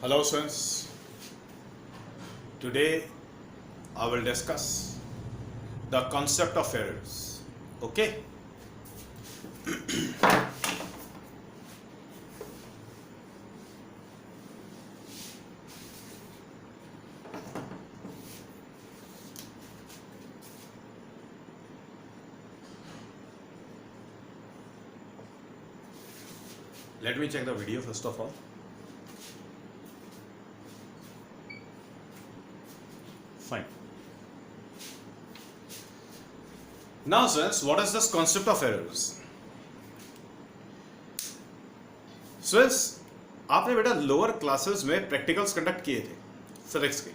Hello students, today I will discuss the concept of errors. Okay? Let me check the video first of all. Fine. Now students, what is this concept of errors? Students, आपने बेटा lower classes में practicals conduct किए थे physics के।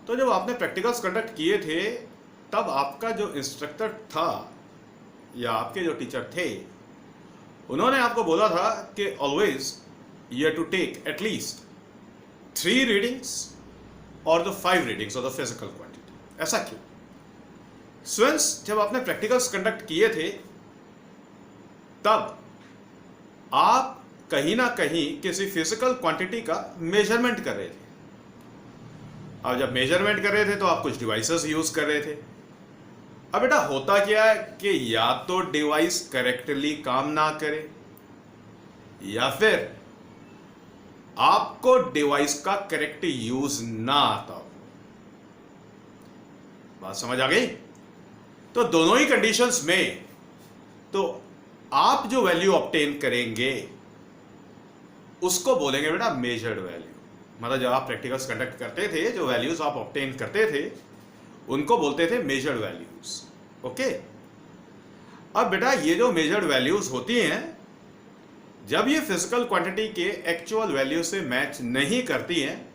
तो जब आपने practicals conduct किए थे तब आपका जो इंस्ट्रक्टर था या आपके जो टीचर थे उन्होंने आपको बोला था कि always you have to take at least 3 readings और the 5 readings of the physical quantity. ऐसा क्यों? स्टूडेंट्स, जब आपने प्रैक्टिकल्स कंडक्ट किए थे तब आप कहीं ना कहीं किसी फिजिकल क्वांटिटी का मेजरमेंट कर रहे थे। अब जब मेजरमेंट कर रहे थे तो आप कुछ डिवाइसेस यूज कर रहे थे। अब बेटा होता क्या है कि या तो डिवाइस करेक्टली काम ना करे या फिर आपको डिवाइस का करेक्ट यूज ना आता हो। बात समझ आ गई? तो दोनों ही कंडीशंस में तो आप जो वैल्यू ऑब्टेन करेंगे उसको बोलेंगे बेटा मेजर्ड वैल्यू। मतलब जब आप प्रैक्टिकल्स कंडक्ट करते थे जो वैल्यूज आप ऑब्टेन करते थे उनको बोलते थे मेजर्ड वैल्यूज। ओके, अब बेटा ये जो मेजर्ड वैल्यूज होती हैं जब ये फिजिकल क्वांटिटी के एक्चुअल वैल्यू से मैच नहीं करती हैं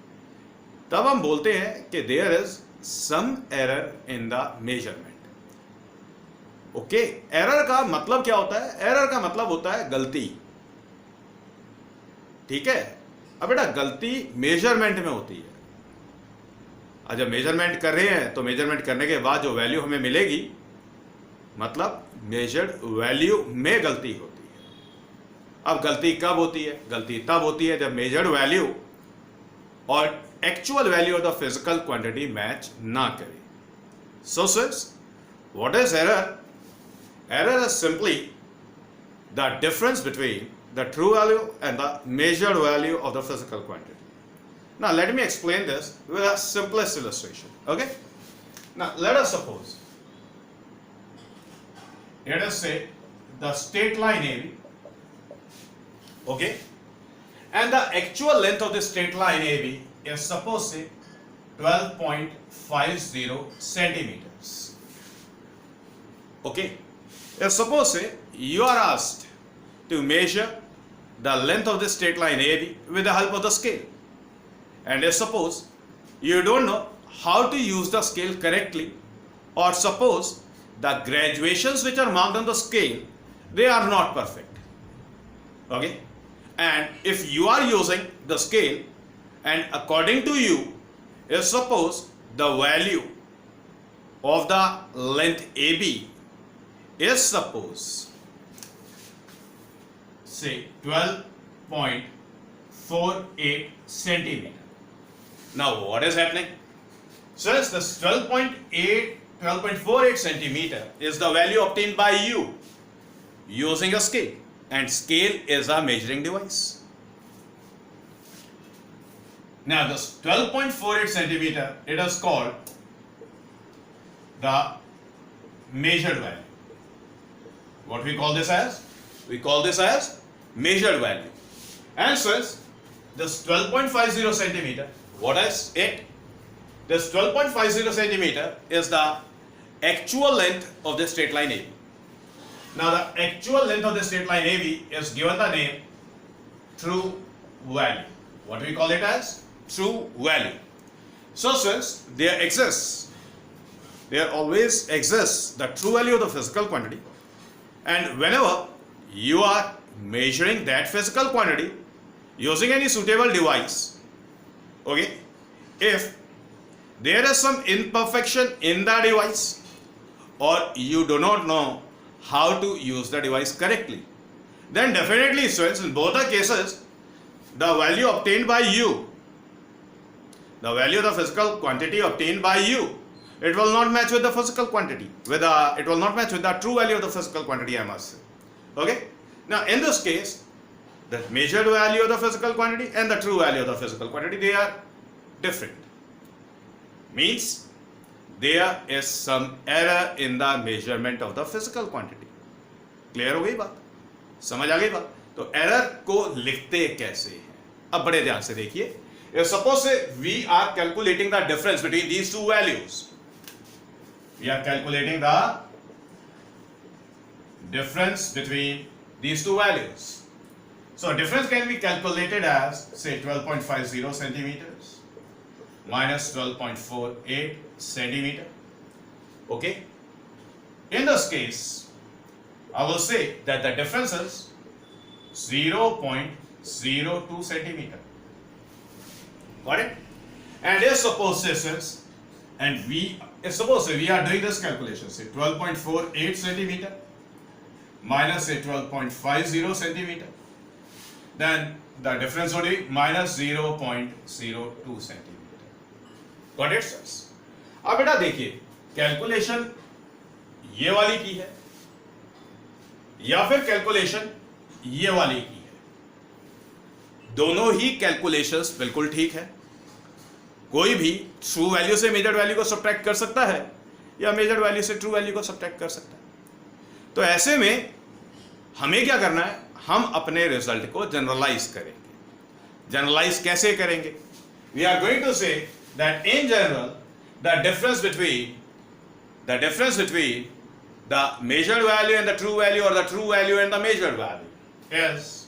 तब हम बोलते हैं कि there is some error in the measurement. Okay, error का मतलब क्या होता है? एरर का मतलब होता है गलती। ठीक है, अब बेटा गलती मेजरमेंट में होती है। अब जब मेजरमेंट कर रहे हैं तो मेजरमेंट करने के बाद जो वैल्यू हमें मिलेगी मतलब मेजर्ड वैल्यू में गलती होती है। अब गलती कब होती है? गलती तब होती है जब मेजर्ड वैल्यू और actual value of the physical quantity match ना करे। So since what is error? Error is simply the difference between the true value and the measured value of the physical quantity. Now let me explain this with a simplest illustration. Okay? Now let us suppose, let us say the straight line AB, okay, and the actual length of the straight line AB is suppose say 12.50 centimeters. Okay. If suppose say you are asked to measure the length of the straight line AB with the help of the scale, and if suppose you don't know how to use the scale correctly, or suppose the graduations which are marked on the scale they are not perfect, okay, and if you are using the scale and according to you if suppose the value of the length AB is suppose say 12.48 centimeter. Now what is happening? Since this 12.48 centimeter is the value obtained by you using a scale, and scale is a measuring device. Now this 12.48 centimeter, it is called the measured value. What we call this as? We call this as measured value. And since this 12.50 centimeter, what is it? This 12.50 centimeter is the actual length of the straight line AB. Now the actual length of the straight line AB is given the name true value. What do we call it as? True value. So since there always exists the true value of the physical quantity, and whenever you are measuring that physical quantity using any suitable device, okay, if there is some imperfection in the device or you do not know how to use the device correctly, then definitely students, in both the cases the value obtained by you the value of the physical quantity obtained by you, it will not match with the physical quantity, it will not match with the true value of the physical quantity, I must say. Okay? Now in this case, the measured value of the physical quantity and the true value of the physical quantity, they are different. Means there is some error in the measurement of the physical quantity. Clear हो गई बात? समझ आ गई बात? तो error को लिखते कैसे हैं? अब बड़े ध्यान से देखिए. Suppose we are calculating the difference between these two values. We are calculating the difference between these two values. So difference can be calculated as, say, 12.50 centimeters minus 12.48 centimeter. Okay? In this case, I will say that the difference is 0.02 centimeter. Got it? And if suppose this is, if suppose we are doing this calculation, say 12.48 centimeter minus say 12.50 centimeter, then the difference would be minus 0.02 centimeter. Got it, sirs? अब बेटा देखिए, calculation ये वाली की है या फिर calculation ये वाली की है. दोनों ही कैलकुलेशंस बिल्कुल ठीक है. कोई भी ट्रू वैल्यू से मेजर्ड वैल्यू को सब्ट्रैक्ट कर सकता है या मेजर्ड वैल्यू से ट्रू वैल्यू को सब्ट्रैक्ट कर सकता है. तो ऐसे में हमें क्या करना है, हम अपने रिजल्ट को जनरलाइज करेंगे. जनरलाइज कैसे करेंगे? We are going to say that in general the difference between the measured value and the true value, or the true value and the measured value, is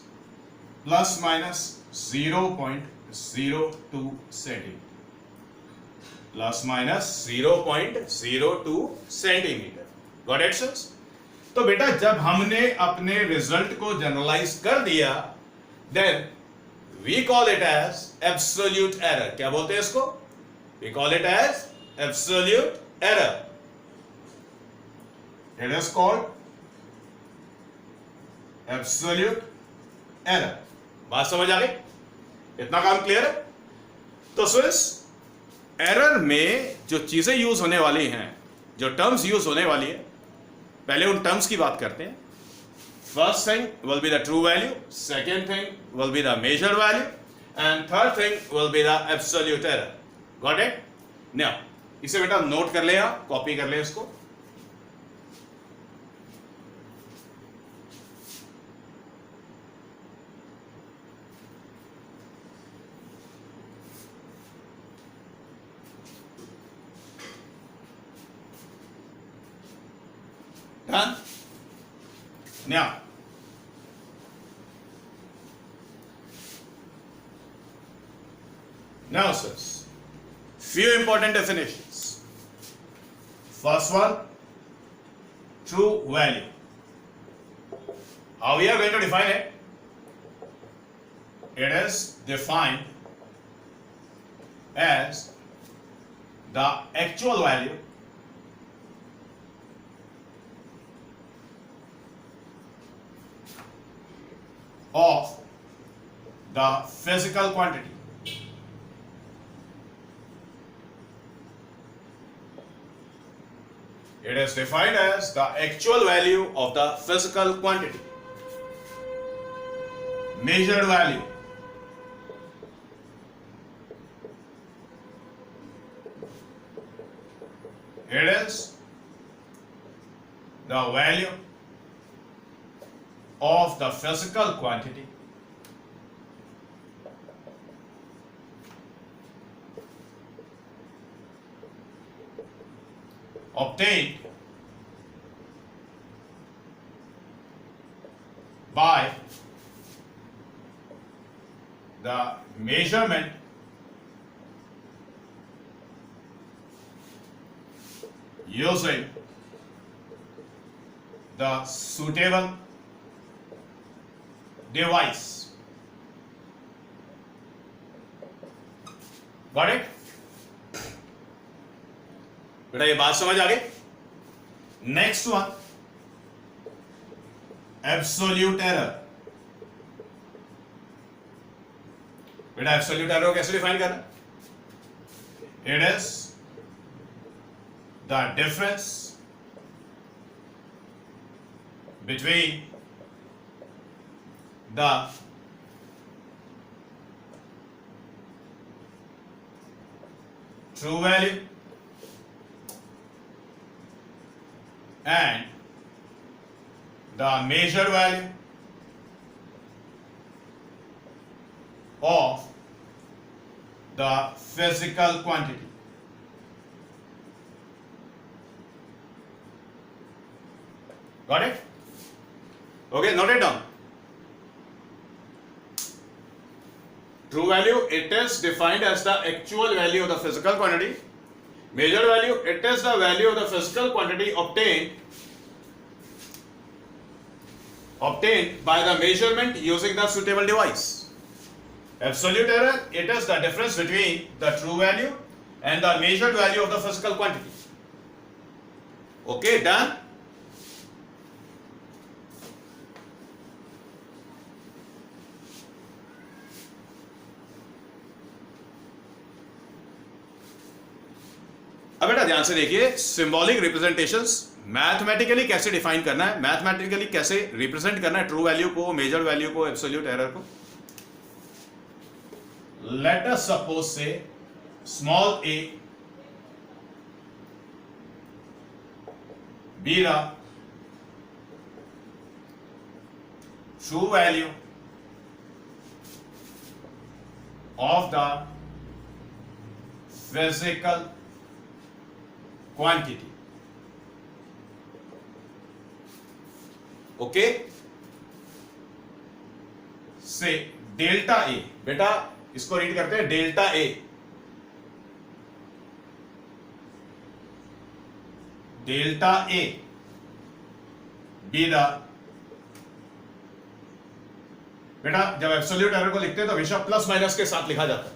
plus minus 0.02 centimeter. Plus minus 0.02 centimeter. Got it, sirs? तो बेटा जब हमने अपने result को generalise कर दिया, then we call it as absolute error. क्या बोलते हैं इसको? We call it as absolute error. It is called absolute error. बात समझ आ गई? इतना काम क्लियर है? तो स्विस एरर में जो चीजें यूज होने वाली हैं, जो टर्म्स यूज होने वाली है, पहले उन टर्म्स की बात करते हैं. First thing will be the true value, second thing will be the measured value, and third thing will be the absolute error. Got it? Now इसे बेटा नोट कर ले, आप कॉपी कर ले इसको. Done? Now sirs, few important definitions. First one, true value. How we are going to define it? It is defined as the actual value of the physical quantity. It is defined as the actual value of the physical quantity. Measured value. It is the value of the physical quantity obtained by the measurement using the suitable device. Got it? बेटा ये बात समझ आ गई? Next one, absolute error. बेटा absolute error को कैसे define करना? It is the difference between the true value and the measured value of the physical quantity. Got it? Okay, note it down. True value, it is defined as the actual value of the physical quantity. Measured value, it is the value of the physical quantity obtained by the measurement using the suitable device. Absolute error, it is the difference between the true value and the measured value of the physical quantity. Okay, done? अब बेटा ध्यान से देखिए, symbolic representations mathematically कैसे define करना है, mathematically कैसे represent करना है ट्रू वैल्यू को, मेजर्ड वैल्यू को, एब्सोल्यूट एरर को. लेट अस सपोज से small a be the true value of the physical quantity. Okay, से डेल्टा ए, बेटा इसको रीड करते हैं delta A. Delta A be the, बेटा जब एब्सोल्यूट एरर को लिखते हैं तो हमेशा प्लस माइनस के साथ लिखा जाता है.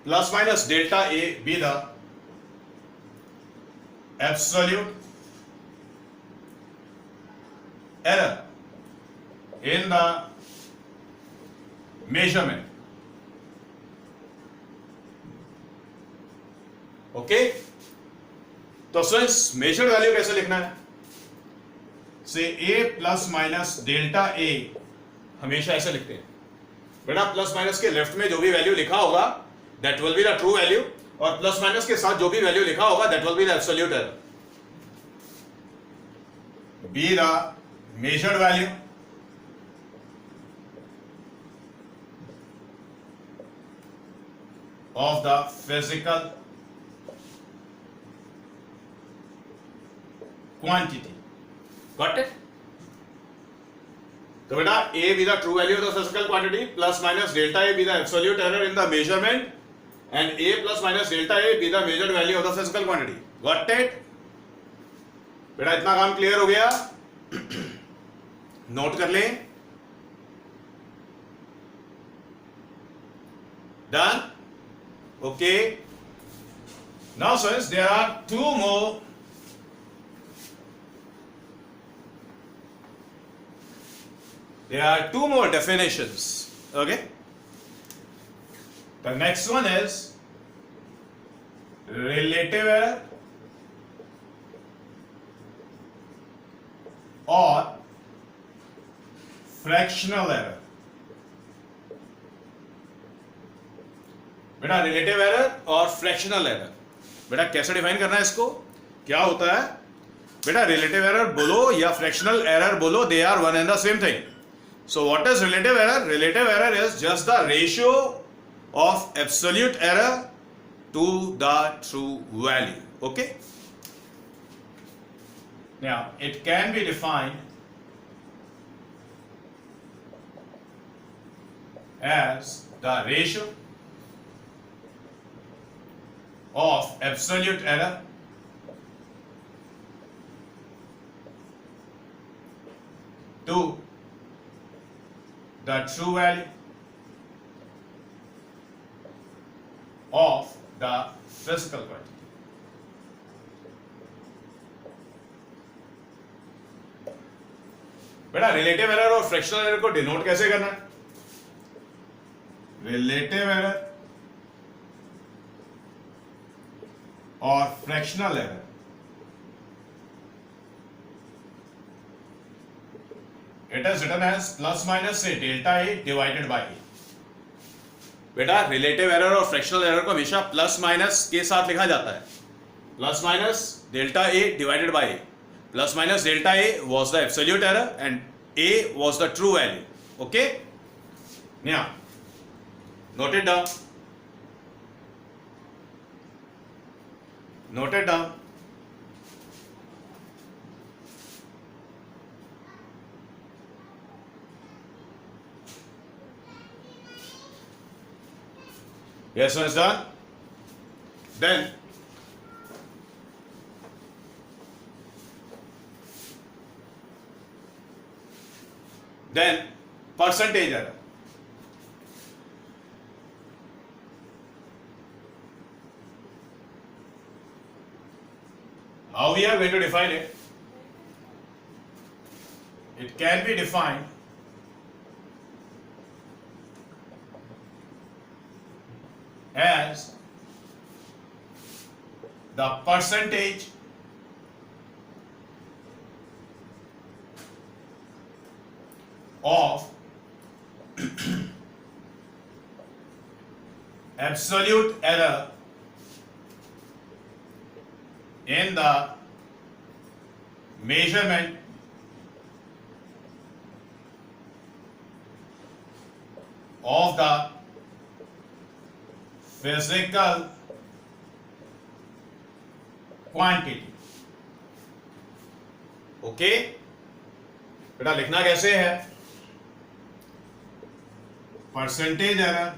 Plus minus delta A be the absolute error in the measurement. Okay, तो स्टूडेंट्स मेजर्ड वैल्यू कैसे लिखना है? से a plus minus delta a हमेशा ऐसे लिखते हैं. बेटा प्लस माइनस के लेफ्ट में जो भी वैल्यू लिखा होगा that will be the true value, और प्लस माइनस के साथ जो भी वैल्यू लिखा होगा that will be the absolute error. Be the measured value of the physical quantity. Got it? तो बेटा a be the true value of the physical quantity plus minus delta a be the absolute error in the measurement and a plus minus delta a be the measured value of the physical quantity. Got it? बेटा इतना काम clear हो गया? Note कर लें. Done? Okay. Now friends, there are two more definitions. Okay, the next one is relative error or fractional error. बेटा relative error और fractional error, बेटा कैसे डिफाइन करना है इसको? क्या होता है बेटा? रिलेटिव एरर बोलो या फ्रैक्शनल एरर बोलो, they are one and the same thing. So what is relative error? Relative error is just the ratio of absolute error to the true value. Okay? Now it can be defined as the ratio of absolute error to the true value of the physical quantity. बेटा relative error और fractional error को denote कैसे करना है? Relative error और fractional error. It is written as plus minus से delta A divided by A. बेटा relative error और फ्रैक्शनल एरर को हमेशा प्लस माइनस के साथ लिखा जाता है। Plus minus delta A divided by A. Plus minus delta A was the absolute error and A was the true value. Okay, now note it down, note it down. Yes, one is done. Then percentage error. How we are going to define it? It can be defined as the percentage of absolute error in the measurement of the physical quantity. Okay बेटा, लिखना कैसे है? Percentage error,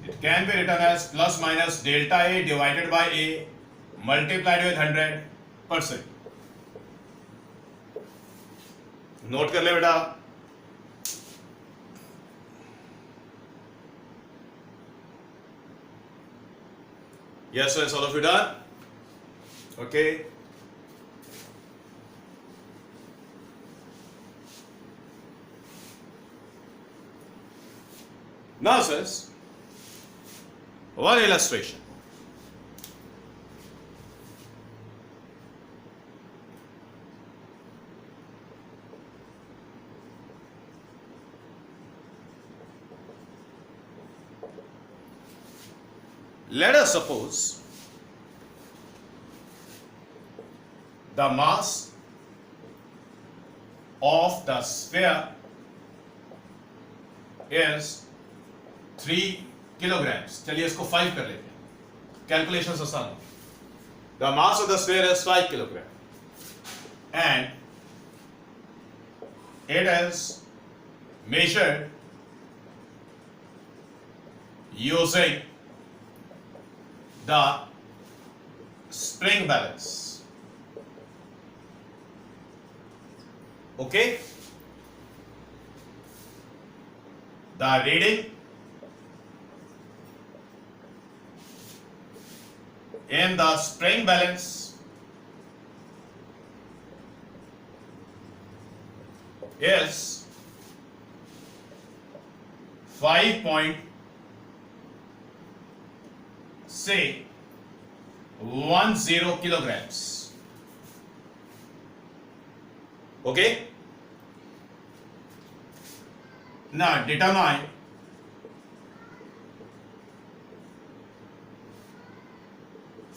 it can be written as plus minus delta A divided by A multiplied with 100%. Note कर ले बेटा। Yes, so is all of you done? Okay. Now says one illustration. Let us suppose the mass of the sphere is 3 kilograms. चलिए इसको 5 कर लेते हैं, calculation आसान हो। The mass of the sphere is 5 kilogram and it is measured using the spring balance. Okay, the reading in the spring balance is 5 point say 10 kilograms. Okay, now determine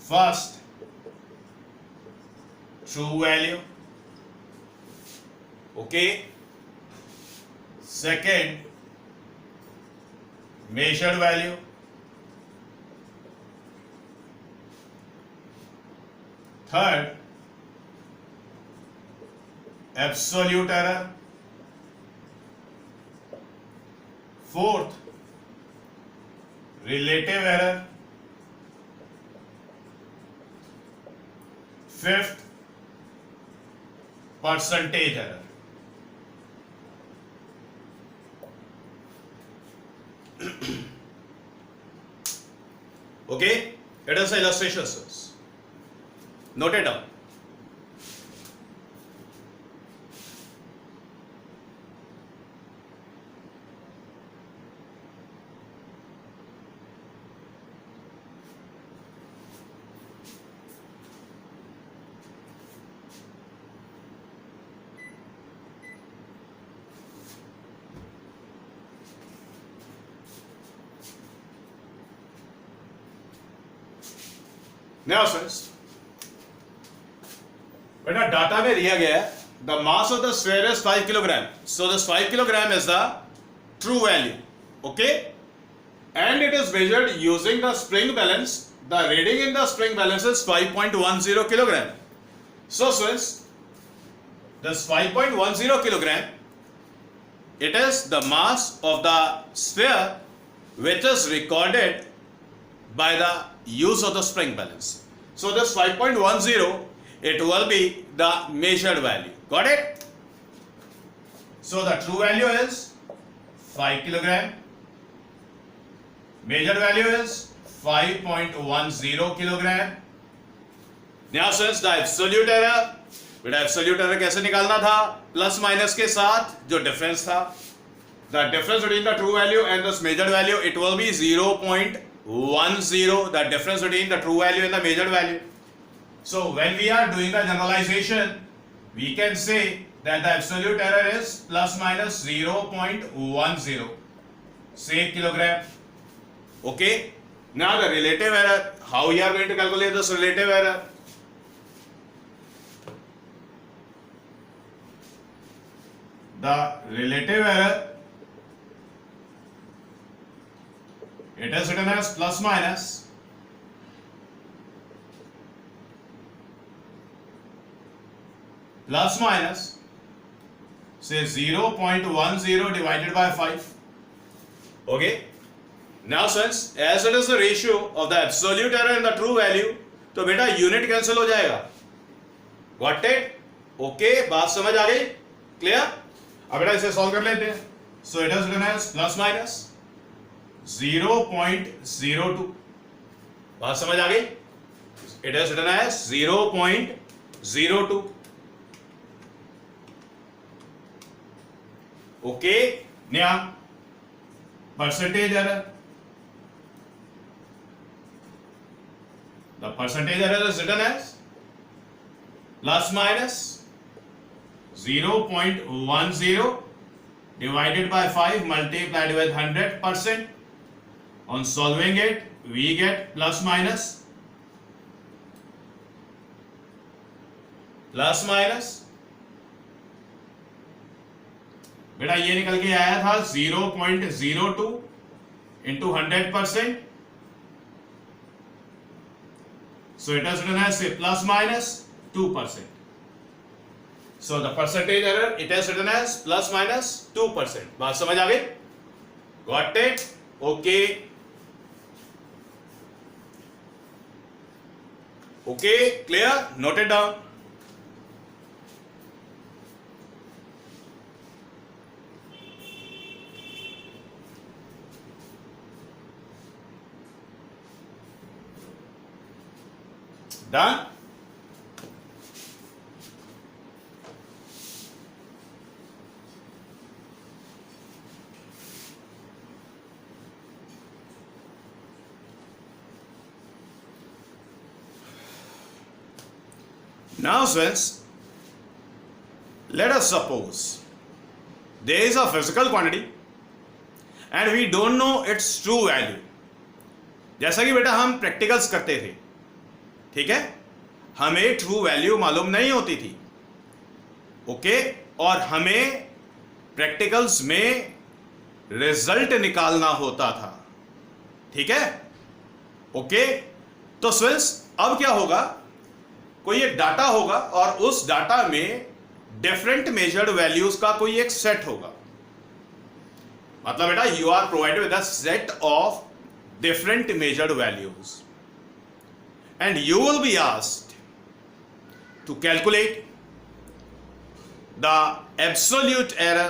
first true value. Okay, second measured value, third absolute error, fourth relative error, fifth percentage error. Okay, it is the illustration, sirs. Note it down. Now friends, बेटा data में दिया गया है the mass of the sphere is 5 kilogram, so this 5 kilogram is the true value, okay, and it is measured using the spring balance. The reading in the spring balance is 5.10 kilogram. So friends, this 5.10 kilogram, it is the mass of the sphere which is recorded by the use of the spring balance. So this 5.10, it will be the measured value. Got it? So the true value is 5 kilogram. Measured value is 5.10 kilogram. Now since the absolute error, बेटा absolute error कैसे निकालना था? Plus minus के साथ जो difference था, the difference between the true value and this measured value, it will be 0.10, the difference between the true value and the measured value. So when we are doing the generalisation, we can say that the absolute error is plus minus 0.10 से kilogram. Okay, now the relative error, how we are going to calculate this relative error? The relative error, it is written as plus minus say 0.10 divided by 5. Okay, now since as it is the ratio of the absolute error and the true value, तो बेटा unit cancel हो जाएगा. Got it? Okay, बात समझ आ गई? Clear? अब बेटा इसे सॉल्व कर लेते हैं. So it is written as plus minus 0.02. बात समझ आ गई? It is written as 0.02. ओके, now percentage error, the percentage error is written as plus minus 0.10 divided by 5 multiplied with 100%. On solving it, we get plus minus बेटा ये निकल के आया था 0.02 into 100%. So it is written as say plus minus 2%. So the percentage error, it is written as plus minus 2%. बात समझ आ गई? Got it? Okay. Okay, clear? Note it down. Done? Now friends, let us suppose there is a physical quantity and we don't know its true value. जैसा कि बेटा हम practicals करते थे, ठीक है, हमें ट्रू वैल्यू मालूम नहीं होती थी. ओके, और हमें प्रैक्टिकल्स में रिजल्ट निकालना होता था. ठीक है, ओके. तो फ्रेंड्स अब क्या होगा, कोई एक डाटा होगा और उस डाटा में डिफरेंट मेजर्ड वैल्यूज का कोई एक सेट होगा. मतलब बेटा you are provided with a set of different measured values and you will be asked to calculate the absolute error,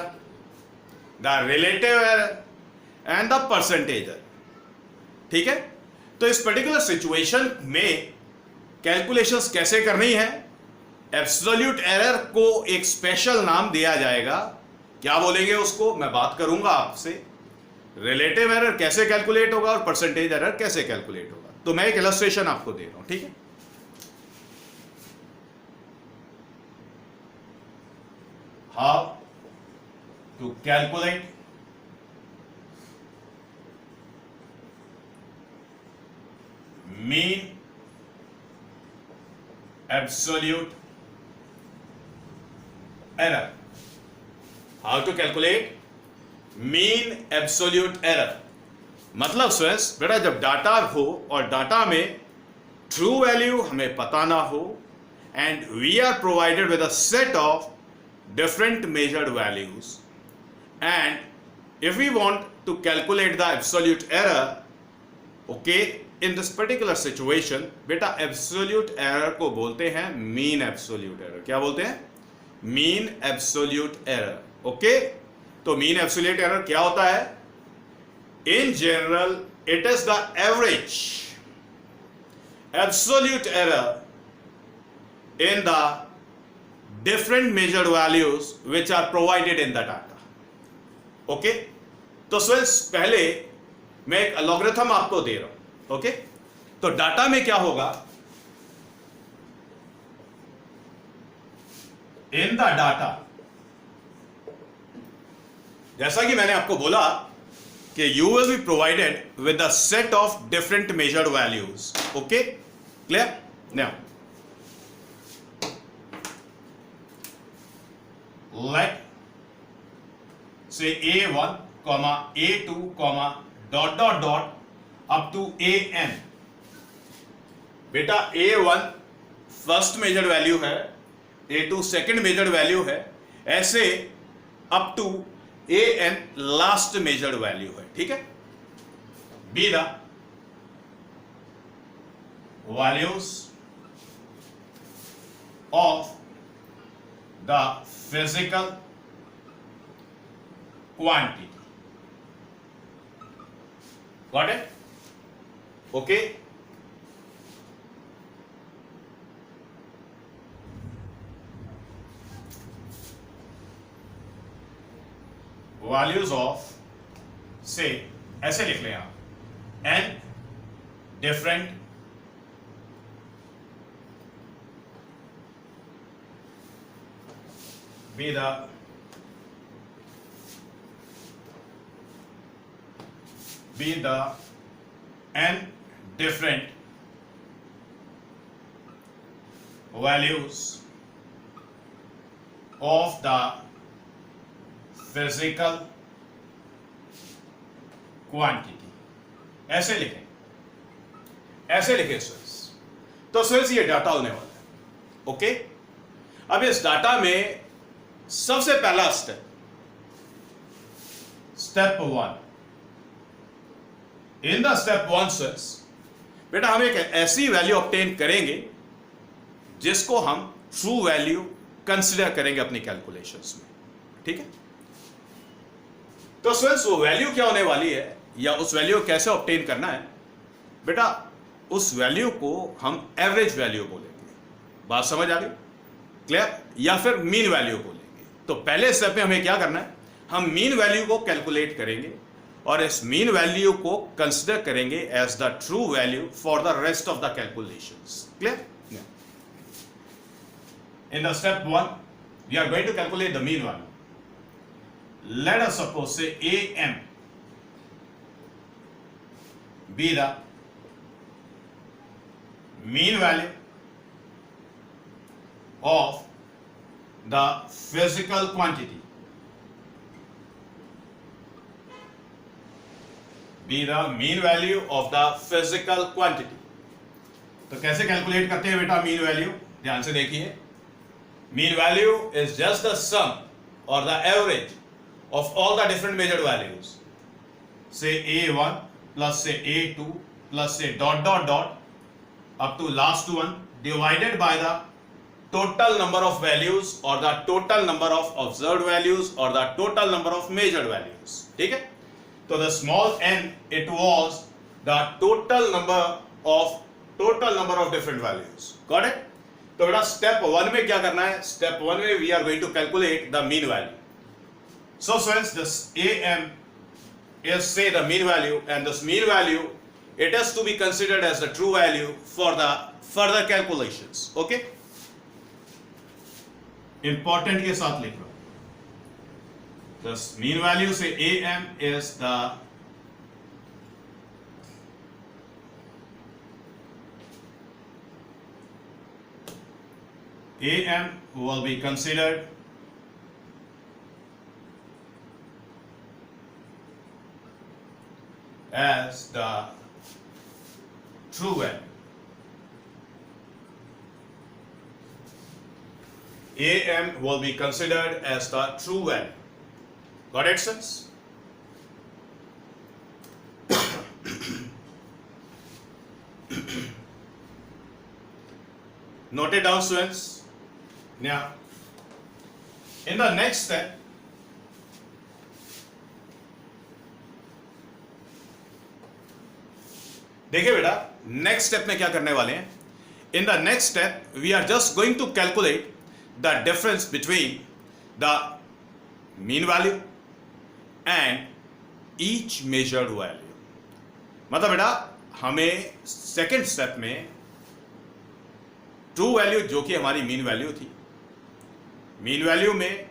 the relative error and the percentage error. ठीक है, तो इस पर्टिकुलर सिचुएशन में कैलकुलेशंस कैसे करनी है, एब्सोल्यूट एरर को एक स्पेशल नाम दिया जाएगा. क्या बोलेंगे उसको मैं बात करूंगा आपसे. रिलेटिव एरर कैसे कैलकुलेट होगा और परसेंटेज एरर कैसे कैलकुलेट होगा. तो मैं एक इलस्ट्रेशन आपको दे रहा हूं, ठीक है. How to calculate mean absolute error. How to calculate mean absolute error? मतलब स्टूडेंट्स बेटा जब डाटा हो और डाटा में ट्रू वैल्यू हमें पता ना हो and we are provided with a set of different measured values, and if we want to calculate the absolute error, okay, in this particular situation बेटा absolute error को बोलते हैं mean absolute error. क्या बोलते हैं? mean absolute error. okay, तो mean absolute error क्या होता है? in general it is the average absolute error in the different measured values which are provided in the data. okay, तो स्टूडेंट्स पहले मैं एक लॉगरिथम आपको दे रहा हूं. ओके, तो डाटा में क्या होगा? इन द डाटा, जैसा कि मैंने आपको बोला कि you will be provided with a set of different measured values. Okay, clear? Now let say a1 comma a2 comma dot dot dot up to an. बेटा a1 फर्स्ट मेजर्ड वैल्यू है, a2 second measured value है, ऐसे up to an last measured value है. ठीक है, be the values of the physical quantity. Got it? Okay. Values of, say, ऐसे लिख लें आप, n different be the n different values of the physical quantity. ऐसे लिखें, ऐसे लिखें स्टूडेंट्स. तो स्टूडेंट्स ये डाटा होने वाला है. ओके, अब इस डाटा में सबसे पहला step 1. In the step 1 students बेटा हम एक ऐसी वैल्यू ऑब्टेन करेंगे जिसको हम ट्रू वैल्यू कंसिडर करेंगे अपनी कैलकुलेशंस में. ठीक है, तो स्टूडेंट्स वो वैल्यू क्या होने वाली है या उस वैल्यू को कैसे ऑब्टेन करना है? बेटा उस वैल्यू को हम एवरेज वैल्यू बोलेंगे. बात समझ आ गई? क्लियर? या फिर मीन वैल्यू बोलेंगे. तो पहले स्टेप में हमें क्या करना है? हम मीन वैल्यू को कैलकुलेट करेंगे और इस मीन वैल्यू को कंसिडर करेंगे as the true value for the rest of the calculations. Clear? In the step 1 we are going to calculate the mean value. Let us suppose say am be the mean value of the physical quantity. Be the mean value of the physical quantity. तो कैसे calculate करते हैं बेटा mean value? ध्यान से देखिए. Mean value is just the sum और the average of all the different measured values. Say a1 plus say a2 plus say dot dot dot up to last one divided by the total number of values or the total number of observed values or the total number of measured values. ठीक है, तो the small n it was the total number of different values. Got it? तो बेटा step 1 में क्या करना है? Step 1 में we are going to calculate the mean value. So friends, this am is say the mean value, and this mean value it has to be considered as the true value for the further calculations. Okay? Important के साथ लिख लो. This mean value say am is the AM will be considered as the true value. AM will be considered as the true value. Got it, sense? Note it down, students. Now, in the next step, देखिए बेटा, next step में क्या करने वाले हैं. In the next step we are just going to calculate the difference between the mean value and each measured value. मतलब बेटा, हमें सेकेंड स्टेप में ट्रू वैल्यू जो कि हमारी मीन वैल्यू थी, मीन वैल्यू में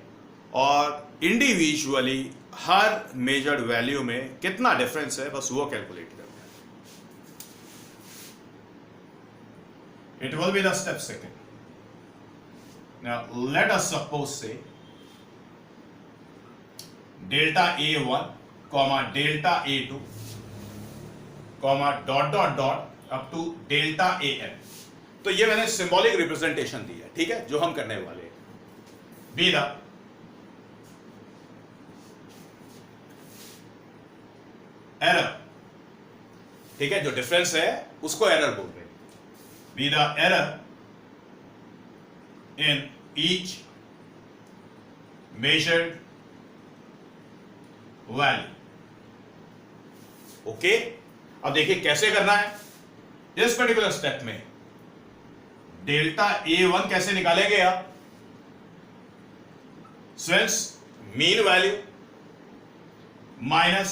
और इंडिविजुअली हर मेजर्ड वैल्यू में कितना डिफरेंस है, बस वो कैलकुलेट करना है. It will be the step second. Now let us suppose say delta A1 comma delta A2 comma dot dot dot up to delta AN. तो ये मैंने सिंबॉलिक रिप्रेजेंटेशन दी है, ठीक है, जो हम करने वाले हैं. बी द एरर, ठीक है, जो डिफरेंस है उसको एरर बोल रहे हैं. Be the error in each measured value. Okay, अब देखिए कैसे करना है. इस पर्टिकुलर स्टेप में डेल्टा A1 कैसे निकालेंगे आप. Students, mean value minus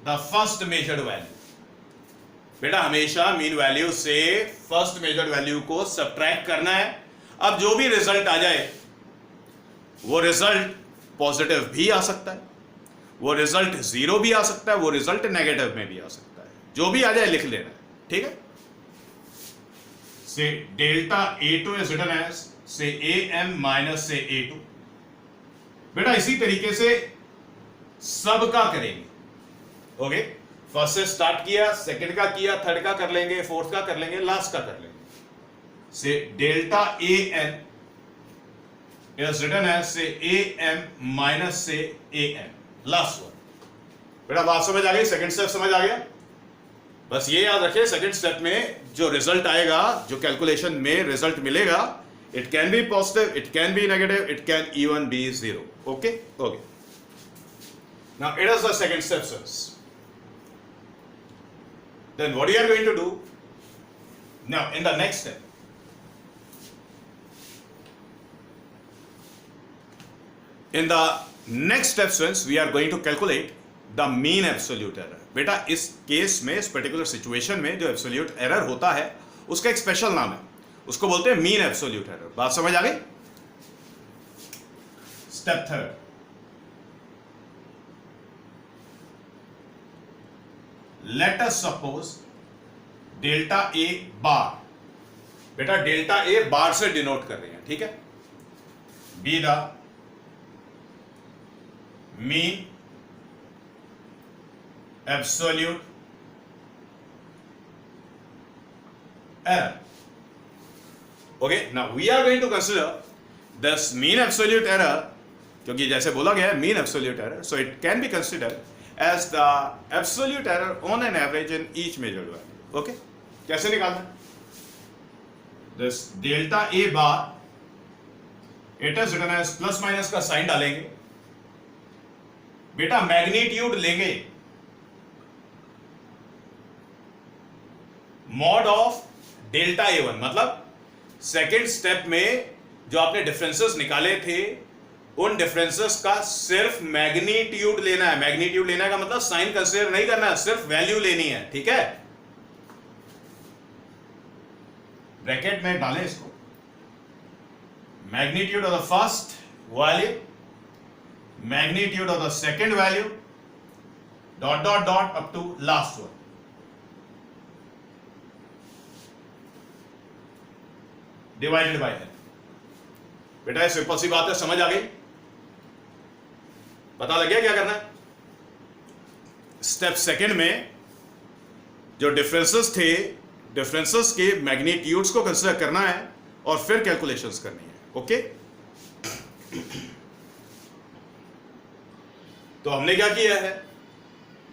the first measured value. बेटा, हमेशा मीन वैल्यू से फर्स्ट मेजर्ड वैल्यू को सब्ट्रैक्ट करना है. अब जो भी रिजल्ट आ जाए, वो रिजल्ट पॉजिटिव भी आ सकता है, वो रिजल्ट जीरो भी आ सकता है, वो रिजल्ट नेगेटिव में भी आ सकता है. जो भी आ जाए लिख लेना है, ठीक है. Say delta A2 is written as say AM minus say A2. बेटा, इसी तरीके से सबका करेंगे. ओके, फर्स्ट से स्टार्ट किया, सेकंड का किया, थर्ड का कर लेंगे, फोर्थ का कर लेंगे, लास्ट का कर लेंगे. Say delta AN is written as say AM minus say AN last one. बेटा, बात समझ आ गई? सेकंड स्टेप समझ आ गया? बस ये याद रखिए, सेकंड स्टेप में जो रिजल्ट आएगा, जो कैलकुलेशन में रिजल्ट मिलेगा, it can B positive, it can B negative, it can even be zero. Okay okay. Now it is the second step, sir. Then what you are going to do now in the next step? In the next step, students, we are going to calculate the mean absolute error. बेटा, इस case में, इस particular situation में जो absolute error होता है, उसका एक स्पेशल नाम है, उसको बोलते हैं मीन एब्सोल्यूट एरर. बात समझ आ गई? Step third, let us suppose delta A बार. बेटा, डेल्टा A बार से डिनोट कर रहे हैं, ठीक है. Be the mean absolute error. Okay, now we are going to consider this mean absolute error, क्योंकि जैसे बोला गया है mean absolute error, so it can be considered as the absolute error on an average in each measured value. Okay, कैसे निकालना है? This delta A bar, it is written as plus minus का sign डालेंगे. बेटा, magnitude लेंगे mod of delta A1. मतलब second step में जो आपने डिफरेंसेस निकाले थे, उन डिफरेंसेस का सिर्फ मैग्नीट्यूड लेना है. मैग्नीट्यूड लेना का मतलब साइन कंसीडर नहीं करना है, सिर्फ वैल्यू लेनी है, ठीक है. ब्रैकेट में डालें इसको. Magnitude of the first value, magnitude of the second value, dot dot dot up to last one. Divided by n. बेटा ये सिंपल सी बात है, समझ आ गई? पता लग गया क्या करना है? स्टेप सेकंड में जो डिफरेंसेस थे, डिफरेंसेस के मैग्नीट्यूड्स को कंसीडर करना है और फिर कैलकुलेशंस करनी है। ओके, तो हमने क्या किया है,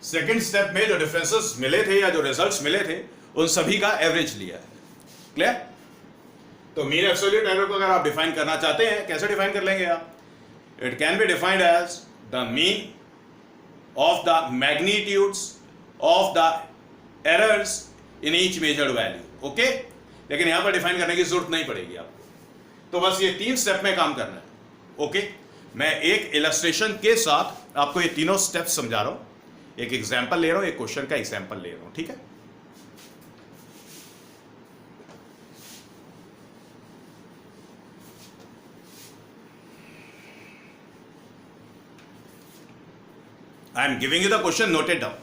सेकंड स्टेप में जो डिफरेंसेस मिले थे या जो रिजल्ट्स मिले थे उन सभी का एवरेज लिया है। क्लियर? तो मीन एब्सोल्यूट एरर को अगर आप डिफाइन करना चाहते हैं, कैसे डिफाइन कर लेंगे आप? It can be defined as the mean of the magnitudes of the errors in each measured value. Okay, लेकिन यहां पर डिफाइन करने की जरूरत नहीं पड़ेगी आपको, तो बस ये 3 स्टेप में काम करना है। ओके, मैं एक इलस्ट्रेशन के साथ आपको ये तीनों स्टेप समझा रहा हूं, एक एग्जाम्पल ले रहा हूं, एक क्वेश्चन का एग्जाम्पल ले रहा हूं। ठीक है, I am giving you the question, note it down.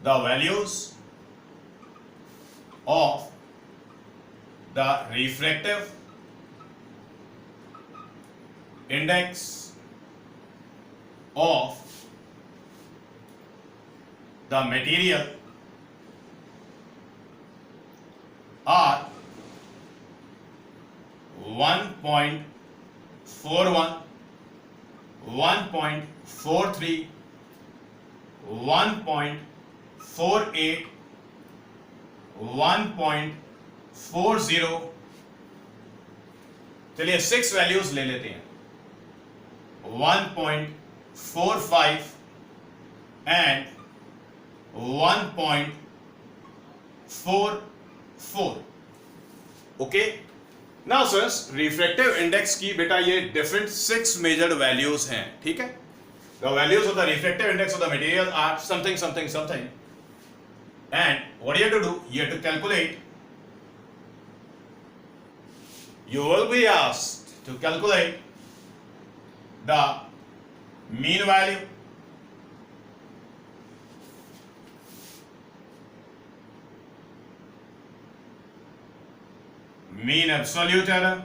The values of the refractive index of the material are 1.41, 1.43, 1.48, 1.40, चलिए 6 वैल्यूज ले लेते हैं, 1.45 and 1.44। Okay, now sir refractive index की बेटा ये डिफरेंट 6 मेजर्ड वैल्यूज हैं। ठीक है, the values of the refractive index of the material are something something something, and what you have to do, you have to calculate, you will be asked to calculate the mean value, mean absolute error,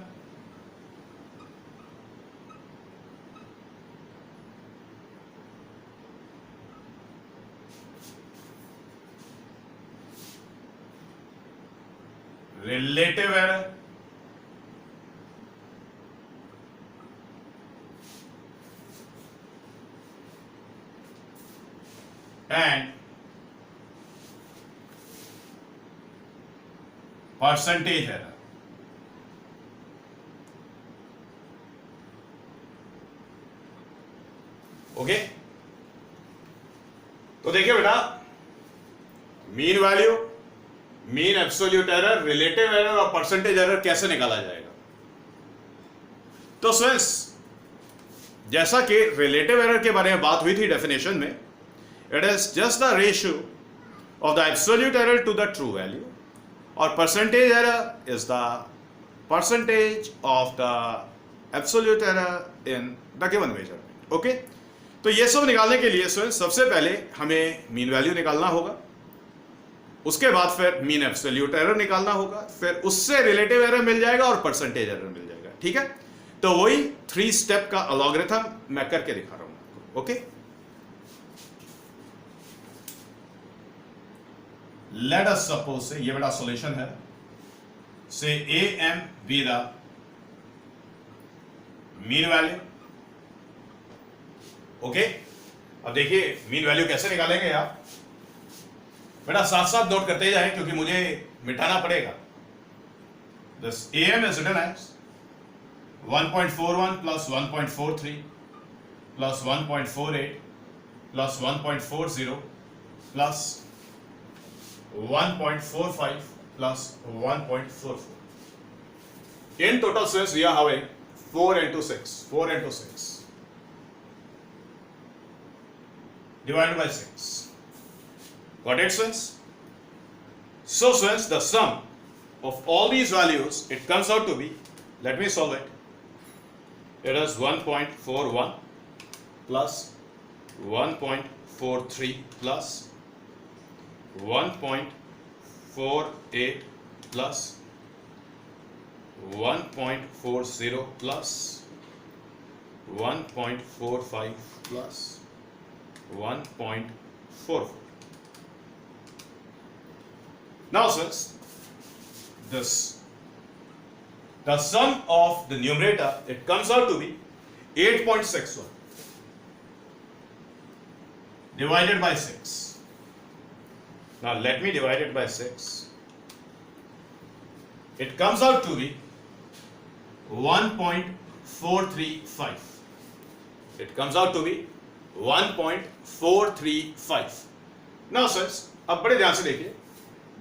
relative error, and percentage error। Okay, तो देखिए बेटा, mean value, mean absolute error, relative error और percentage error कैसे निकाला जाएगा? तो students, जैसा कि रिलेटिव एरर के बारे में बात हुई थी डेफिनेशन में, it is just the ratio of the absolute error to the true value, और percentage error is the percentage of the absolute error in the given measurement. Okay, तो ये सब निकालने के लिए सबसे पहले हमें मीन वैल्यू निकालना होगा, उसके बाद फिर मीन एब्सोल्यूट एरर निकालना होगा, फिर उससे रिलेटिव एरर मिल जाएगा और परसेंटेज एरर मिल जाएगा। ठीक है, तो वही 3 स्टेप का अलॉगरिथम मैं करके दिखा रहा हूं आपको। ओके, लेट अस सपोज से ये बड़ा सॉल्यूशन है, say A M be the mean value. Okay, अब देखिए मीन वैल्यू कैसे निकालेंगे आप, बेटा साथ साथ नोट करते जाएं क्योंकि मुझे मिटाना पड़ेगा। This M is written as 1.41 plus 1.43 plus 1.48 plus 1.40 plus 1.45 plus 1.44. In total, students, we are having 4 into 6. 4 into 6 divided by 6. Got it, students? So, students, the sum of all these values, it comes out to be, let me solve it. It is 1.41 plus 1.43 plus 1.48 plus 1.40 plus 1.45 plus 1.44. Now sirs, this the sum of the numerator, it comes out to be 8.61 divided by 6. Now let me divide it by 6. It comes out to be 1.435. It comes out to be 1.435. Now sirs, अब बड़े ध्यान से देखिए,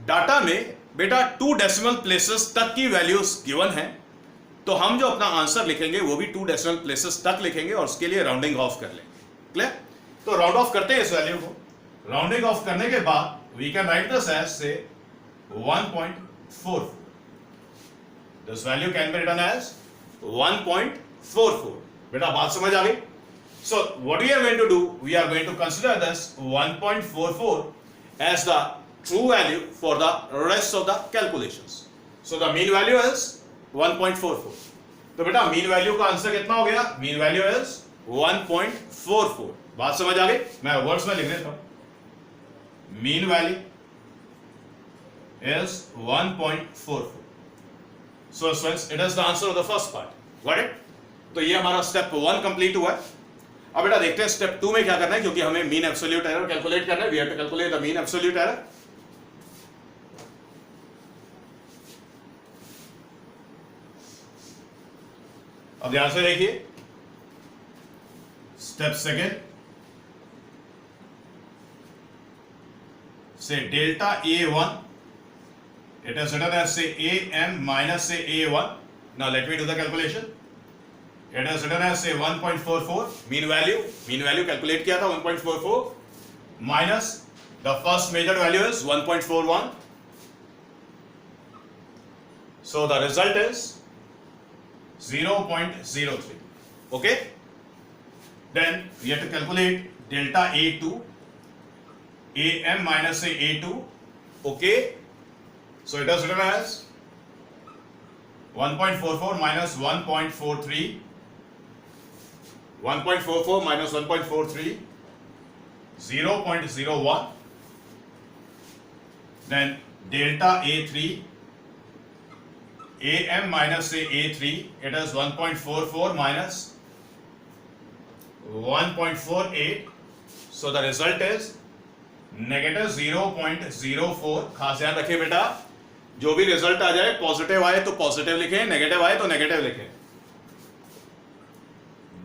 data में बेटा 2 decimal places तक की values given है, तो हम जो अपना आंसर लिखेंगे वो भी 2 डेसिमल प्लेसेस तक लिखेंगे और उसके लिए राउंडिंग ऑफ कर लेंगे. क्लियर? तो राउंड ऑफ करते हैं इस वैल्यू को. राउंडिंग ऑफ करने के बाद we can write this as say 1.44. This value can be written as 1.44. बेटा बात समझ आ गई? So what we are going to do, we are going to consider this 1.44 as the true value for the rest of the calculations. So the mean value is 1.44. तो बेटा mean value का answer कितना हो गया? Mean value is 1.44. बात समझ आ गई? मैं वर्ड्स में लिख देता हूं. Mean value is 1.44. So friends, it is the answer of the first part. Got it? तो ये हमारा स्टेप 1 कंप्लीट हुआ है. अब बेटा देखते हैं स्टेप 2 में क्या करना है, क्योंकि हमें मीन एब्सोल्यूट एरर कैलकुलेट करना है. We have to calculate the mean absolute error. अब ध्यान से देखिए, step second say delta A1, it is written as say AM minus say A1. Now let me do the calculation. It is written as say 1.44 mean value calculate किया था 1.44 minus the first measured value is 1.41. So the result is 0.03. Okay? Then we have to calculate delta A2, AM minus say A2. Okay? So it is written as 1.44 minus 1.43. 1.44 minus 1.43, 0.01. Then delta A3, AM minus say A3, it is 1.44 minus 1.48. So the result is negative 0.04. खास ध्यान रखिए बेटा, जो भी result आ जाए, positive आए तो positive लिखें, नेगेटिव आए तो नेगेटिव लिखें.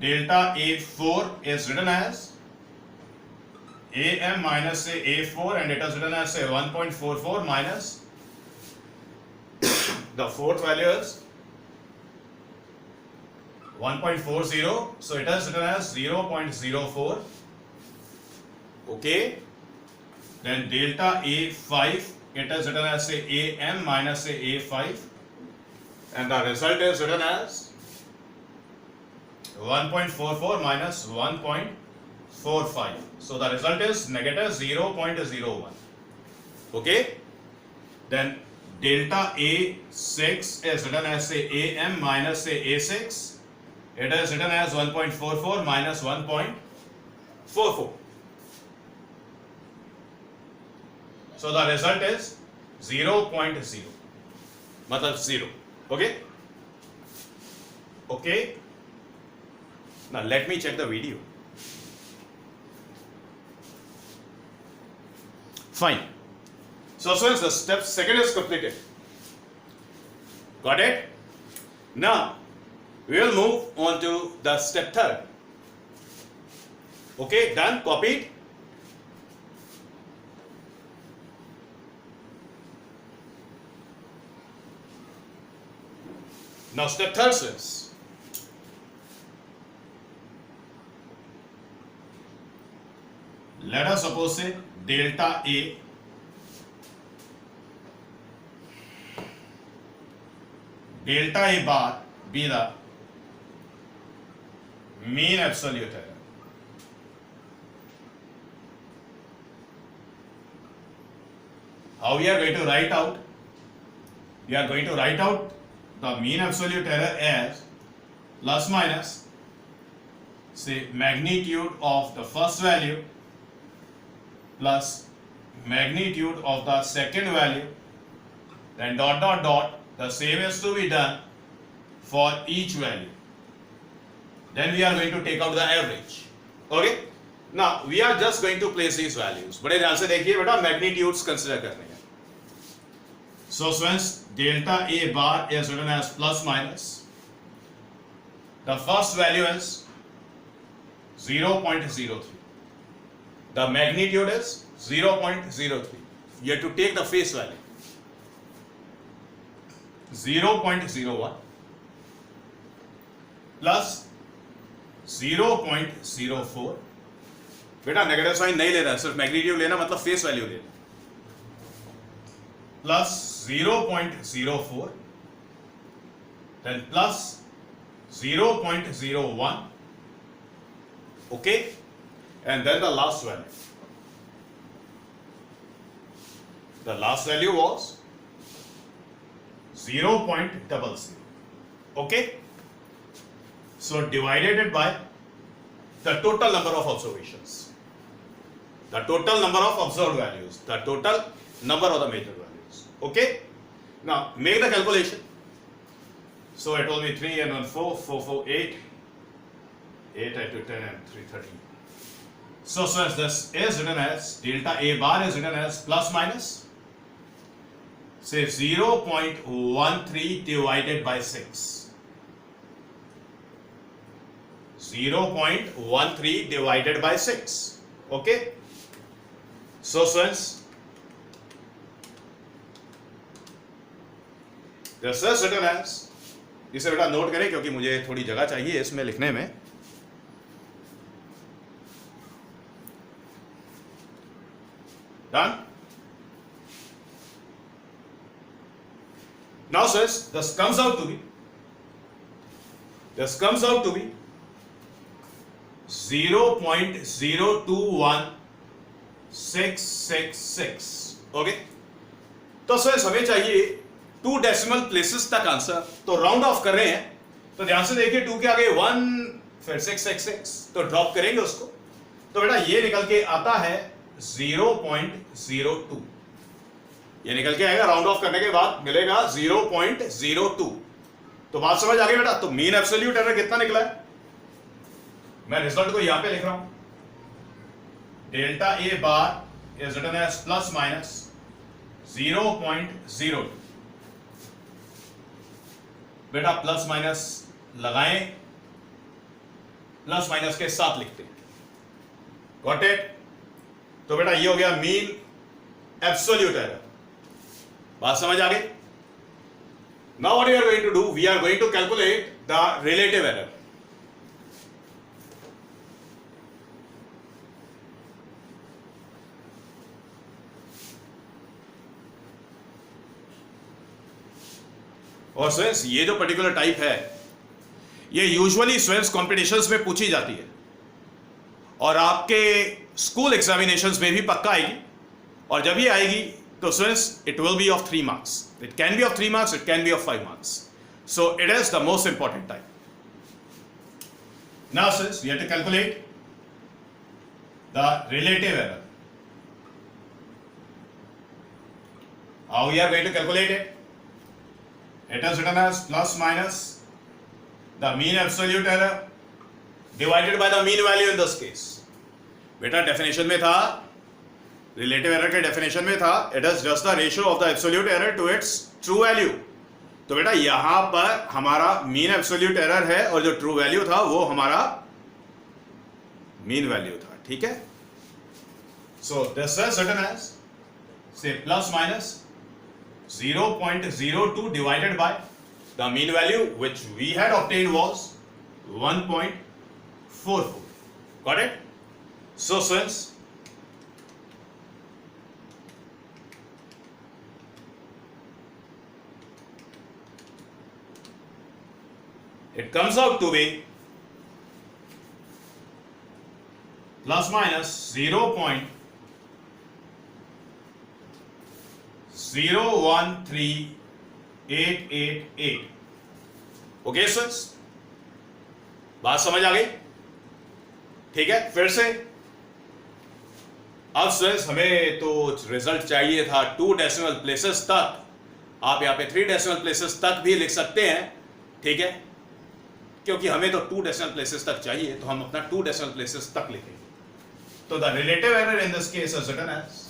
Delta A4 is written as AM minus say A4 and it is written as say 1.44 minus the fourth value is 1.40, so it is written as 0.04. Okay, then delta A5, it is written as say AM minus say A5 and the result is written as 1.44 minus 1.45. So the result is negative 0.01. Okay? Then delta A6 is written as say AM minus say A6. It is written as 1.44 minus 1.44. So the result is 0.0. मतलब 0. Okay? Okay? Now let me check the video. Fine. So friends, the step second is completed. Got it? Now we will move on to the step third. Okay, done, copied. Now step third says, let us suppose say delta A bar be the mean absolute error. How we are going to write out we are going to write out the mean absolute error as plus minus, say, magnitude of the first value plus magnitude of the second value, then dot dot dot, the same is to be done for each value. Then we are going to take out the average. Okay, now we are just going to place these values. बड़े ध्यान से देखिए बेटा, magnitudes consider करने हैं. So since delta A bar is written as plus minus, the first value is 0.03. The magnitude is 0.03. You have to take the face value. 0.01 plus 0.04. बेटा negative sign नहीं लेना, सिर्फ मैग्नीट्यूड लेना, मतलब फेस वैल्यू लेना. Plus 0.04, then plus 0.01. Okay, and then the last value. The last value was 0.00. Okay, so divided it by the total number of observations, the total number of observed values, the total number of the measured values. Okay, now make the calculation. So it will be 3 and 1 4, 4 4 8, 8 into 10 and 3 13. So since this is written as delta A bar is written as plus minus, say 0.13 divided by 6. 0.13 divided by 6. Okay, so since this is written as, इसे बेटा note करें क्योंकि मुझे थोड़ी जगह चाहिए इसमें लिखने में. Done. Now says this comes out to be 0.021666. Okay, तो सर हमें चाहिए 2 डेसिमल प्लेसेस तक आंसर, तो राउंड ऑफ कर रहे हैं. तो ध्यान से देखिए, 2 के आगे 1 फिर 666, तो ड्रॉप करेंगे उसको. तो बेटा ये निकल के आता है 0.02. ये निकल के आएगा, राउंड ऑफ करने के बाद मिलेगा 0.02. तो बात समझ आ गई बेटा. तो मीन एब्सोल्यूट एरर कितना निकला है, मैं रिजल्ट को यहां पे लिख रहा हूं. Delta A bar is written as plus minus 0.02. बेटा प्लस माइनस लगाएं, प्लस माइनस के साथ लिखते हैं. Got it. तो बेटा ये हो गया मीन एब्सोल्यूट एरर. बात समझ आ गई. Now what we are going to do, we are going to calculate the relative error. और स्टूडेंट्स ये जो पर्टिकुलर टाइप है ये यूजुअली स्टूडेंट्स कॉम्पिटिशन्स में पूछी जाती है और आपके स्कूल एग्जामिनेशंस में भी पक्का आएगी. और जब ये आएगी तो students it will be of 3 marks. It can be of 3 marks, it can be of 5 marks. So it is the most important type. Now students we have to calculate the relative error. How we are going to calculate it? It is written as plus minus the mean absolute error divided by the mean value in this case. बेटा definition में था, relative error के definition में था, it is just the ratio of the absolute error to its true value. तो बेटा यहां पर हमारा मीन एब्सोल्यूट एरर है और जो ट्रू वैल्यू था वो हमारा मीन वैल्यू था. ठीक है. So this is written as say plus minus 0.02 divided by the mean value which we had obtained was 1.44. Got it? So since it comes out to be plus minus 0.013 888। Okay students, बात समझ आ गई? ठीक है, फिर से अब students हमें तो रिजल्ट चाहिए था 2 डेसिमल प्लेसेस तक। आप यहाँ पे 3 डेसिमल प्लेसेस तक भी लिख सकते हैं, ठीक है, क्योंकि हमें तो 2 डेसिमल प्लेसेस तक चाहिए, तो हम अपना 2 डेसिमल प्लेसेस तक लिखेंगे। तो the relative error in this case is written as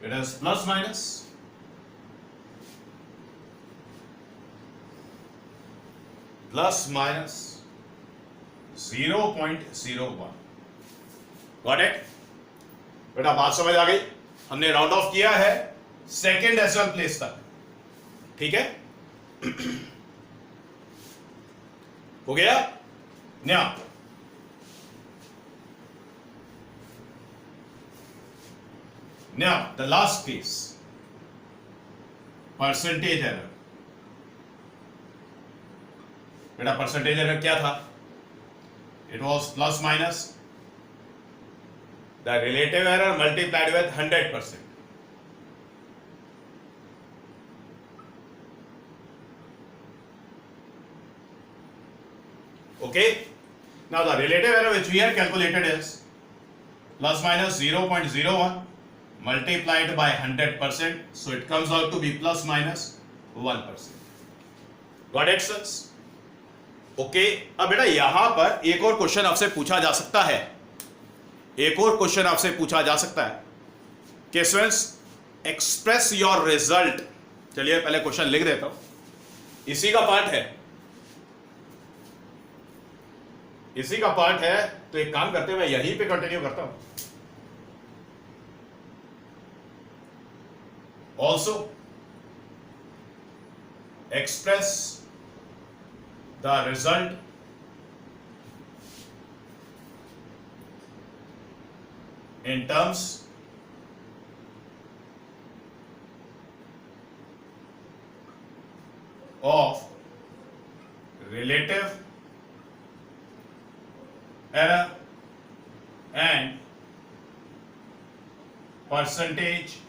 it is plus minus plus minus 0.01। Got it? बेटा बात समझ आ गई? हमने राउंड ऑफ किया है सेकेंड डेसिमल प्लेस तक, ठीक है? हो गया? Now the last case, percentage error। बेटा परसेंटेज एरर क्या था? It was plus minus the relative error multiplied with 100%। Okay, now the relative error which we have calculated is plus minus 0.01 multiplied by 100%, so it comes out to be plus minus 1%। Got it, sir? Okay, अब बेटा यहां पर एक और question आपसे पूछा जा सकता है, एक और क्वेश्चन आपसे पूछा जा सकता है कि स्टूडेंट्स एक्सप्रेस योर रिजल्ट। चलिए पहले क्वेश्चन लिख देता हूं, इसी का पार्ट है, इसी का पार्ट है। तो एक काम करते हैं, मैं यहीं पे कंटिन्यू करता हूं। Also express the result in terms of relative error and percentage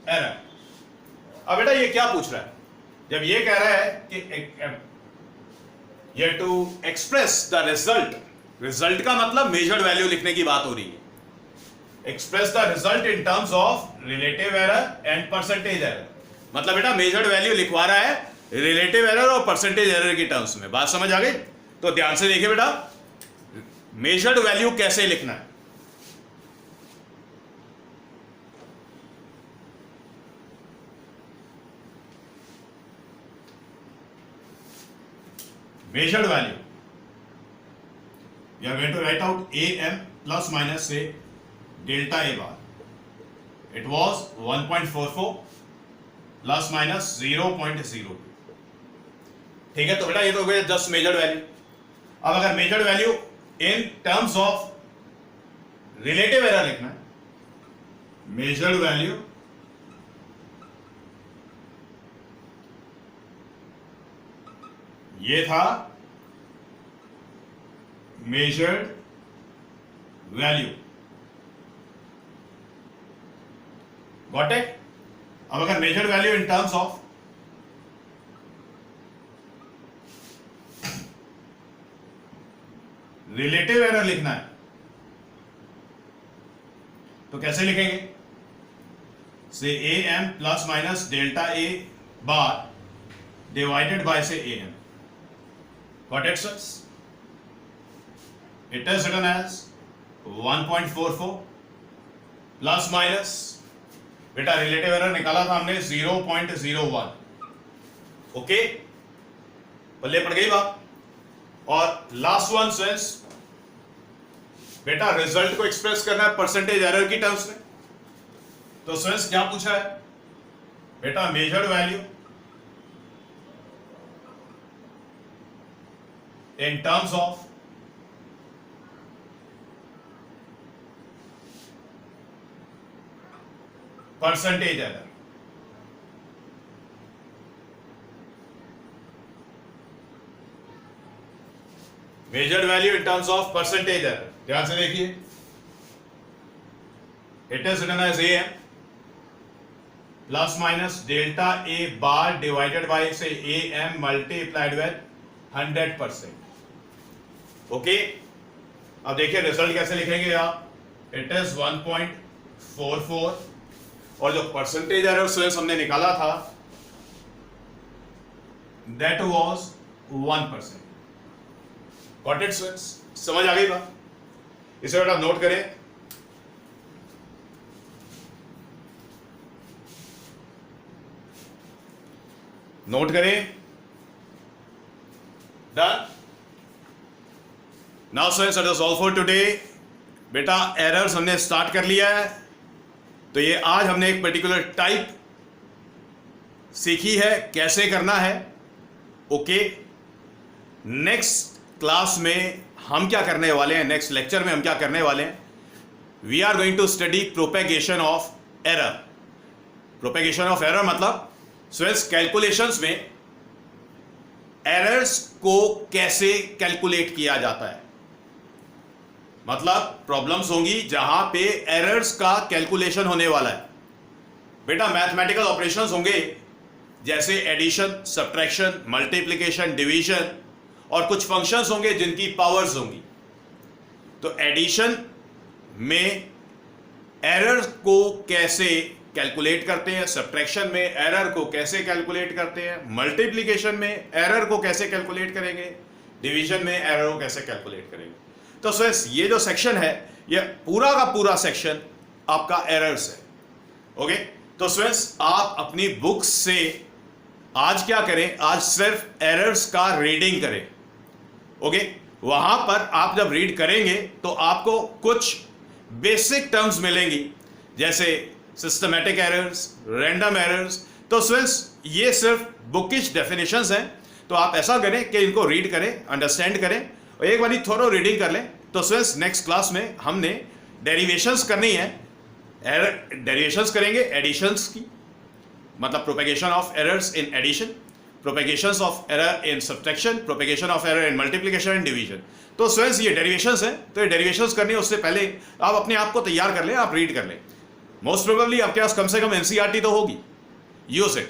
error. अब बेटा ये क्या पूछ रहा है? जब ये कह रहा है कि ये to express the result, result का मतलब मेजर्ड वैल्यू लिखने की बात हो रही है। Express the result in terms of relative error and percentage error, मतलब बेटा मेजर्ड वैल्यू लिखवा रहा है रिलेटिव एरर और परसेंटेज एरर की टर्म्स में। बात समझ आ गई? तो ध्यान से देखिए बेटा, मेजर्ड वैल्यू कैसे लिखना है। measured value, we are going to write out am plus minus say delta a bar, it was 1.44 plus minus 0.02। ठीक है, तो बेटा ये तो हो गया जस्ट मेजर्ड वैल्यू। अब अगर measured value in terms of relative error लिखना है, मेजर्ड वैल्यू ये था मेजर्ड वैल्यू। Got it? अब अगर measured value in terms of relative error लिखना है तो कैसे लिखेंगे? से A M plus minus delta A bar divided by से A M. Got it, sirs? It is written as 1.44 plus minus, बेटा रिलेटिव एरर निकाला था हमने 0.01। ओके, पल्ले पड़ गई बात। और लास्ट वन सिंस बेटा रिजल्ट को एक्सप्रेस करना है परसेंटेज एरर की टर्म्स में, तो सिंस क्या पूछा है बेटा? Measured value in terms of percentage error। Measured value in terms of percentage error, ध्यान से देखिए, it is written as AM plus minus delta A bar divided by say AM multiplied with 100%. Okay, अब देखिए result कैसे लिखेंगे आप, it is 1.44 और जो परसेंटेज एरर स्टूडेंट्स हमने निकाला था that was 1%. Got it students, समझ आ गई बात? इसे बेटा नोट करें, नोट करें, done. Now students that is all for today. बेटा एरर्स हमने स्टार्ट कर लिया है, तो ये आज हमने एक पर्टिकुलर टाइप सीखी है कैसे करना है. ओके, नेक्स्ट क्लास में हम क्या करने वाले हैं, नेक्स्ट लेक्चर में हम क्या करने वाले हैं, we are going to study propagation of error. Propagation of error मतलब स्टूडेंट्स कैलकुलेशंस में एरर्स को कैसे कैलकुलेट किया जाता है. मतलब प्रॉब्लम्स होंगी जहां पे एरर्स का कैलकुलेशन होने वाला है. बेटा मैथमेटिकल ऑपरेशंस होंगे जैसे एडिशन, सब्ट्रैक्शन, मल्टीप्लिकेशन, डिवीजन, और कुछ फंक्शंस होंगे जिनकी पावर्स होंगी. तो एडिशन में एरर को कैसे कैलकुलेट करते हैं, सब्ट्रैक्शन में एरर को कैसे कैलकुलेट करते हैं, मल्टीप्लिकेशन में एरर को कैसे कैलकुलेट करेंगे, डिवीजन में एरर को कैसे कैलकुलेट करेंगे. तो स्टूडेंट्स ये जो सेक्शन है ये पूरा का पूरा सेक्शन आपका एरर्स है. ओके, तो स्टूडेंट्स आप अपनी बुक से आज क्या करें, आज सिर्फ एरर्स का रीडिंग करें. ओके, वहां पर आप जब रीड करेंगे तो आपको कुछ बेसिक टर्म्स मिलेंगी जैसे सिस्टमैटिक एरर्स, रैंडम एरर्स. तो स्टूडेंट्स ये सिर्फ बुकिश डेफिनेशंस हैं, तो आप ऐसा करें कि इनको रीड करें, अंडरस्टैंड करें और एक बार थोरो रीडिंग कर लें. तो स्टूडेंट्स नेक्स्ट क्लास में हमने डेरिवेशंस करनी है. डेरिवेशंस करेंगे एडिशंस की, मतलब propagation of errors in addition, propagations of error in subtraction, propagation of error in multiplication and division. तो स्टूडेंट्स ये डेरिवेशंस हैं, तो ये डेरिवेशंस करनी है उससे पहले आप अपने आप को तैयार कर लें, आप रीड कर लें. मोस्ट प्रोबेबली आपके पास कम से कम एनसीईआरटी तो होगी, यूज इट.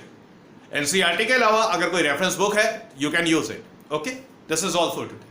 एनसीईआरटी के अलावा अगर कोई रेफरेंस बुक है you can use it. Okay, this is all for today.